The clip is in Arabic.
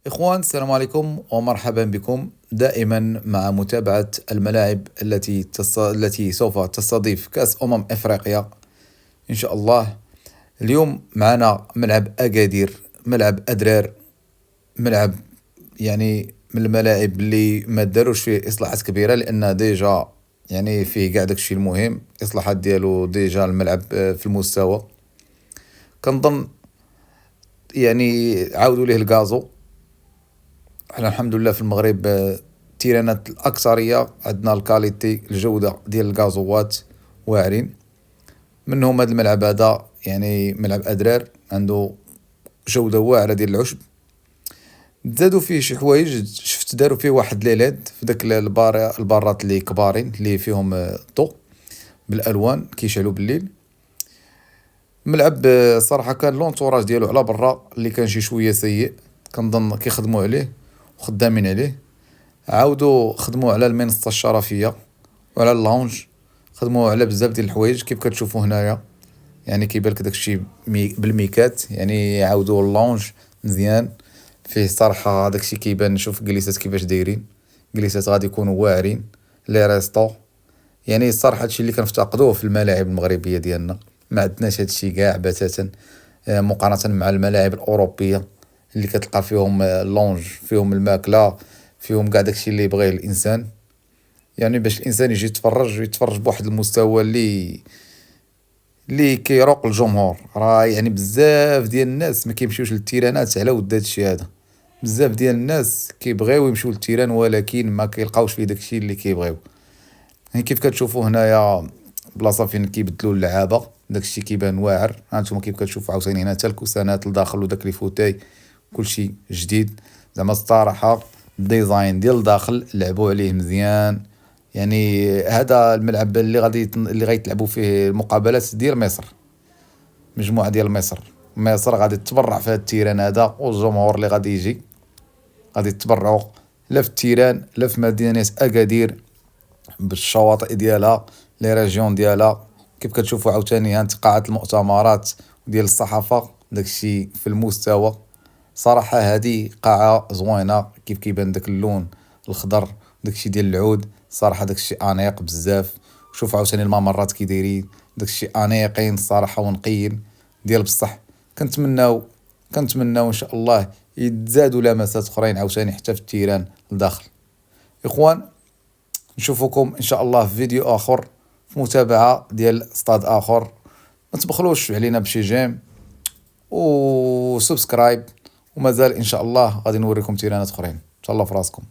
إخوان، السلام عليكم ومرحبا بكم دائما مع متابعة الملاعب التي سوف تستضيف كأس إفريقيا إن شاء الله. اليوم معنا ملعب أكادير، ملعب أدرار، ملعب يعني من الملاعب اللي ما داروش فيه إصلاحات كبيرة، لأن ديجا يعني فيه قاع داكشي المهم، إصلاحات ديالو ديجا الملعب في المستوى. كنظن يعني عاودوا ليه الكازو. احنا الحمد لله في المغرب التيرانات الأكثرية عندنا الكاليتي الجودة ديال الكازوات واعرين. منهم هذا الملعب هذا، يعني ملعب أدرار عنده جودة واعرة ديال العشب. زادوا فيه شي حوايج، شفت داروا فيه واحد ليلاد في داك البارات اللي كبارين اللي فيهم الضوء بالالوان كيشعلوا بالليل. ملعب صراحة كان لونطوراج ديالو على برا اللي كان شي شوية سيء، كنظن كيخدموا عليه وخدامين عليه. عاودوا خدموا على المنصة الشرفية وعلى اللونج، خدموا على بزاف ديال الحوايج كيف كتشوفوا هنايا. يعني كيبان لك داكشي بالميكات، يعني عاودوا اللونج مزيان فيه صراحة. داكشي كيبان، شوف جليسات كيفاش دايرين، جليسات غادي يكونوا واعرين، لي ريستو. يعني الصراحة هادشي اللي كنفتقدوه في الملاعب المغربية ديالنا، ما عندناش هادشي كاع بتاتا. مقارنة مع الملاعب الأوروبية اللي كتلقى فيهم اللونج، فيهم الماكلة، فيهم كاع داكشي اللي يبغيه الإنسان. يعني باش الإنسان يجي يتفرج بواحد المستوى اللي كيروق الجمهور. راه يعني بزاف ديال الناس ما كيمشيوش للتيرانات على ود هادشي هذا. بزاف ديال الناس كيبغيو يمشيو للتيران ولكن ما كيلقاوش فيه داكشي اللي كيبغيو. يعني كيف كتشوفوا هنايا بلاصة فين كيبدلوا اللعابة، داكشي كيبان واعر. هانتوما كيف كتشوفوا عاوتاني هنا حتى الكوسانات لداخل وداك لي فوتاي كلشي جديد. زعما الصراحة الديزاين ديال الداخل لعبوا عليه مزيان. يعني هذا الملعب اللي غيتلعبوا فيه المقابلات ديال مصر، مجموعة ديال مصر غادي تبرع في هذا التيران هذا، والجمهور اللي غادي يجي غادي يتبرعوا لا في التيران لا في مدينة أكادير بالشواطئ ديالها، لي ريجيون ديالها. كيف كتشوفوا عاوتاني هانت قاعة المؤتمرات ديال الصحافة، داكشي في المستوى. صراحة هادي قاعة زوينة، كيف كيبان داك اللون الخضر، داكشي ديال العود. صراحة داكشي أنيق بزاف. شوف عاوتاني الممرات كي دايرين، داكشي أنيقين الصراحة ونقيين ديال بصح. كنتمناو إن شاء الله يتزادوا لمسات أخرين عاوتاني حتى في التيران لداخل. إخوان، نشوفكم ان شاء الله في فيديو اخر، في متابعة ديال استاد اخر. ما تبخلوش علينا بشي جيم وسبسكرايب، ومازال ان شاء الله غادي نوريكم تيرانات اخرين. تهلاو في راسكم.